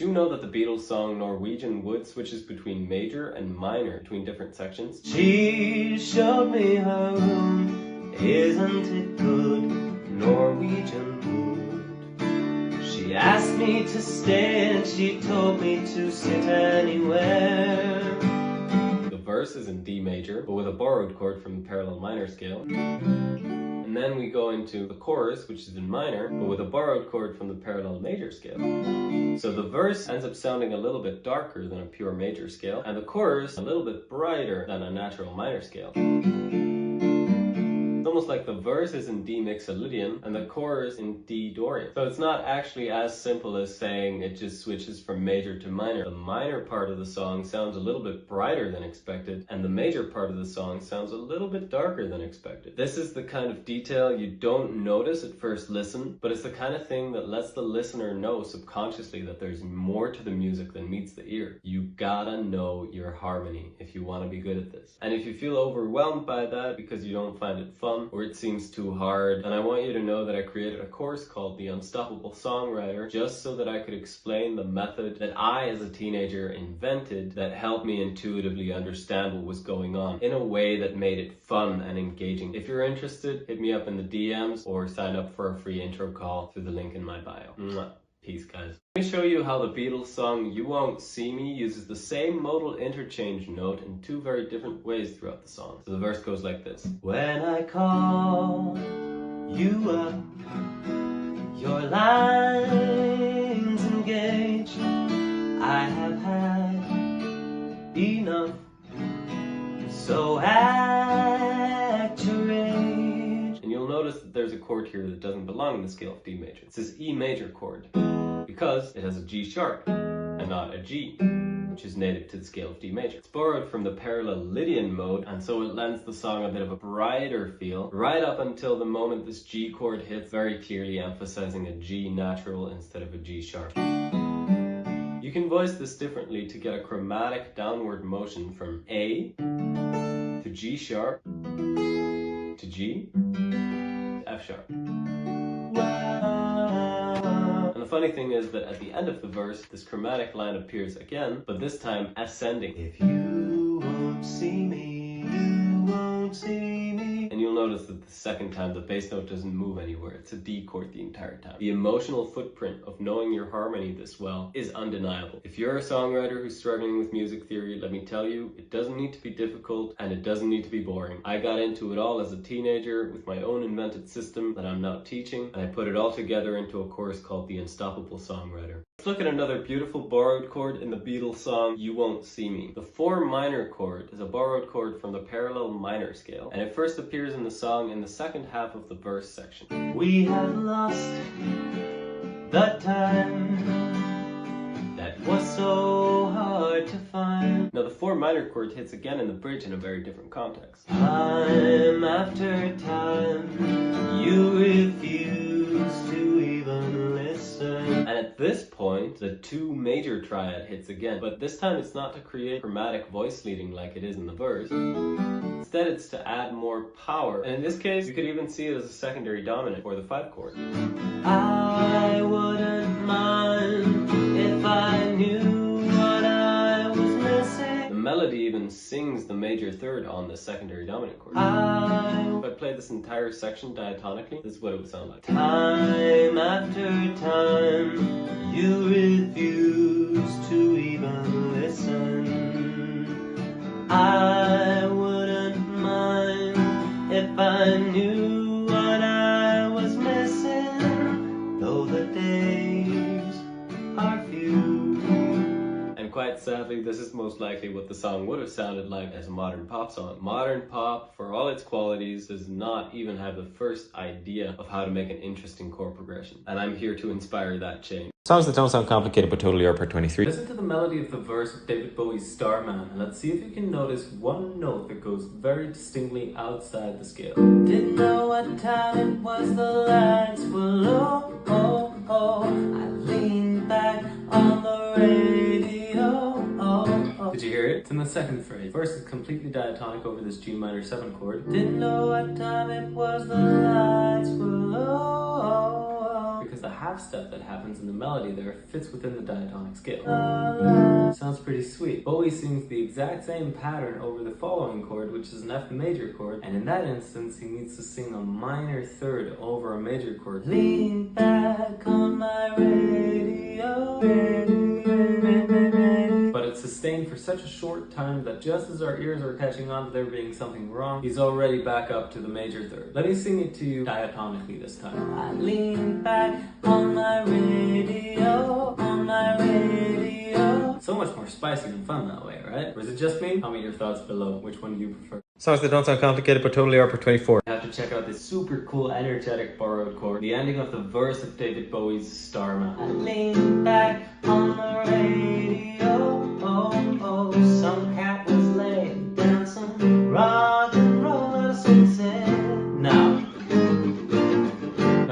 Do you know that the Beatles song Norwegian Wood switches between major and minor between different sections? She showed me her room, isn't it good? Norwegian wood. She asked me to stay and she told me to sit anywhere. The verse is in D major, but with a borrowed chord from the parallel minor scale. And then we go into the chorus, which is in minor, but with a borrowed chord from the parallel major scale. So the verse ends up sounding a little bit darker than a pure major scale, and the chorus a little bit brighter than a natural minor scale. It's almost like the verse is in D mixolydian and the chorus in D Dorian. So it's not actually as simple as saying it just switches from major to minor. The minor part of the song sounds a little bit brighter than expected, and the major part of the song sounds a little bit darker than expected. This is the kind of detail you don't notice at first listen, but it's the kind of thing that lets the listener know subconsciously that there's more to the music than meets the ear. You gotta know your harmony if you want to be good at this. And if you feel overwhelmed by that because you don't find it fun, or it seems too hard, and I want you to know that I created a course called The Unstoppable Songwriter just so that I could explain the method that I as a teenager invented that helped me intuitively understand what was going on in a way that made it fun and engaging. If you're interested, hit me up in the DMs or sign up for a free intro call through the link in my bio. Mwah. Peace, guys. Let me show you how the Beatles song You Won't See Me uses the same modal interchange note in two very different ways throughout the song. So the verse goes like this. When I call you up, your lines engage. I have had enough, so act your age. And you'll notice that there's a chord here that doesn't belong in the scale of D major. It's this E major chord because it has a G sharp and not a G, which is native to the scale of D major. It's borrowed from the parallelolydian mode, and so it lends the song a bit of a brighter feel right up until the moment this G chord hits, very clearly emphasizing a G natural instead of a G sharp. You can voice this differently to get a chromatic downward motion from A to G sharp to G to F sharp. And the funny thing is that at the end of the verse, this chromatic line appears again, but this time ascending. If you won't see me, you won't see me. And you'll notice that the second time the bass note doesn't move anywhere. It's a D chord the entire time. The emotional footprint of knowing your harmony this well is undeniable. If you're a songwriter who's struggling with music theory, let me tell you, it doesn't need to be difficult and it doesn't need to be boring. I got into it all as a teenager with my own invented system that I'm now teaching, and I put it all together into a course called The Unstoppable Songwriter. Let's look at another beautiful borrowed chord in the Beatles song You Won't See Me. The 4 minor chord is a borrowed chord from the parallel minor scale, and it first appears in the song in the second half of the verse section. We have lost the time that was so hard to find. Now the 4 minor chord hits again in the bridge in a very different context. Time after time, you refuse to even listen. And at this point, the 2 major triad hits again, but this time it's not to create chromatic voice leading like it is in the verse. Instead, it's to add more power. And in this case, you could even see it as a secondary dominant for the 5 chord. I wouldn't mind if I knew what I was missing. The melody even sings the major third on the secondary dominant chord. If I play this entire section diatonically, this is what it would sound like. Time after time, you refuse to even listen. I wouldn't mind if I knew what I was missing, though the days are few. And quite sadly, this is most likely what the song would have sounded like as a modern pop song. Modern pop, for all its qualities, does not even have the first idea of how to make an interesting chord progression. And I'm here to inspire that change. Songs that don't sound complicated but totally are per 23. Listen to the melody of the verse of David Bowie's Starman, and let's see if you can notice one note that goes very distinctly outside the scale. Didn't know what time it was, the lights were low. I leaned back on the radio. Did you hear it? It's in the second phrase. First is completely diatonic over this G minor 7 chord. Didn't know what time it was, the lights were low. because the half step that happens in the melody there fits within the diatonic scale. Sounds pretty sweet. Bowie sings the exact same pattern over the following chord, which is an F major chord, and in that instance he needs to sing a minor third over a major chord. Lean back on my radio, but it's sustained for such a short time that just as our ears are catching on to there being something wrong, he's already back up to the major third. Let me sing it to you diatonically this time. I lean back on my radio, on my radio. So much more spicy and fun that way, right? Or is it just me? Tell me your thoughts below. Which one do you prefer? Songs that don't sound complicated but totally are per 24. You have to check out this super cool, energetic borrowed chord. The ending of the verse of David Bowie's Starman. I lean back on the radio, oh, oh, some cat was laying down some rock and roll at a sunset. Now,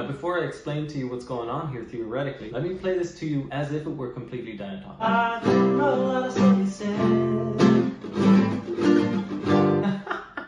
before I explain to you what's going on here theoretically, let me play this to you as if it were completely diatonic. Rock and roll at a sunset.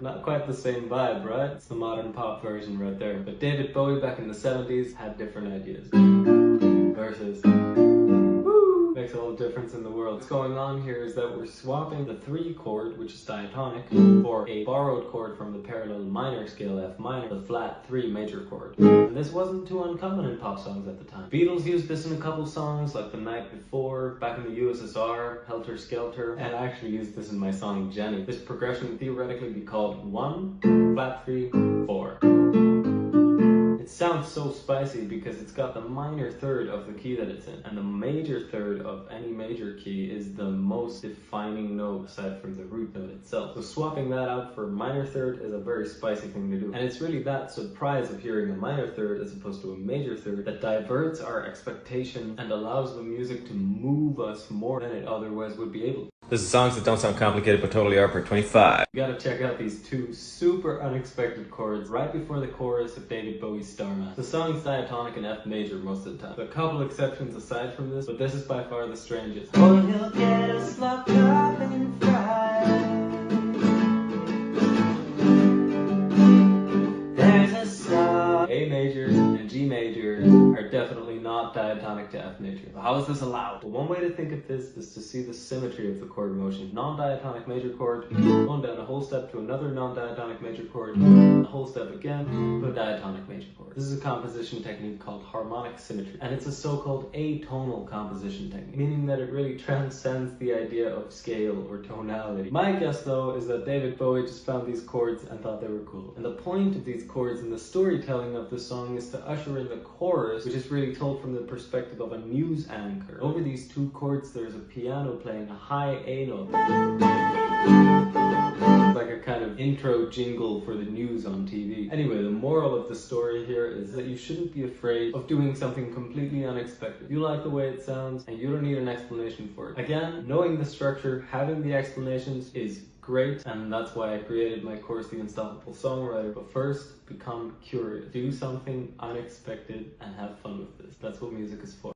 Not quite the same vibe, right? It's the modern pop version right there. But David Bowie back in the 70s had different ideas. Versus. Woo! Makes all the difference in the world. What's going on here is that we're swapping the 3 chord, which is diatonic, for a borrowed chord from the parallel minor scale F minor, the flat 3 major chord. And this wasn't too uncommon in pop songs at the time. Beatles used this in a couple songs, like The Night Before, back in the USSR, Helter Skelter, and I actually used this in my song Jenny. This progression would theoretically be called 1, flat 3, 4. It sounds so spicy because it's got the minor third of the key that it's in, and the major third of any major key is the most defining note aside from the root note itself. So swapping that out for a minor third is a very spicy thing to do. And it's really that surprise of hearing a minor third as opposed to a major third that diverts our expectation and allows the music to move us more than it otherwise would be able to. This is songs that don't sound complicated but totally are per 25. You gotta check out these 2 super unexpected chords right before the chorus of David Bowie's Starman. The song's diatonic in F major most of the time. There are a couple exceptions aside from this, but this is by far the strangest. Or you'll get us locked up and fried. There's a song. A majors and G majors are definitely not diatonic to F major. But how is this allowed? Well, one way to think of this is to see the symmetry of the chord motion. Non-diatonic major chord, going down a whole step to another non-diatonic major chord, a whole step again to a diatonic major chord. This is a composition technique called harmonic symmetry, and it's a so-called atonal composition technique, meaning that it really transcends the idea of scale or tonality. My guess, though, is that David Bowie just found these chords and thought they were cool. And the point of these chords in the storytelling of the song is to usher in the chorus, which is really told from the perspective of a news anchor. Over these 2 chords, there's a piano playing a high A note. Like a kind of intro jingle for the news on TV. Anyway, the moral of the story here is that you shouldn't be afraid of doing something completely unexpected. You like the way it sounds, and you don't need an explanation for it. Again, knowing the structure, having the explanations is great, and that's why I created my course, The Unstoppable Songwriter. But first, become curious. Do something unexpected and have fun with this. That's what music is for.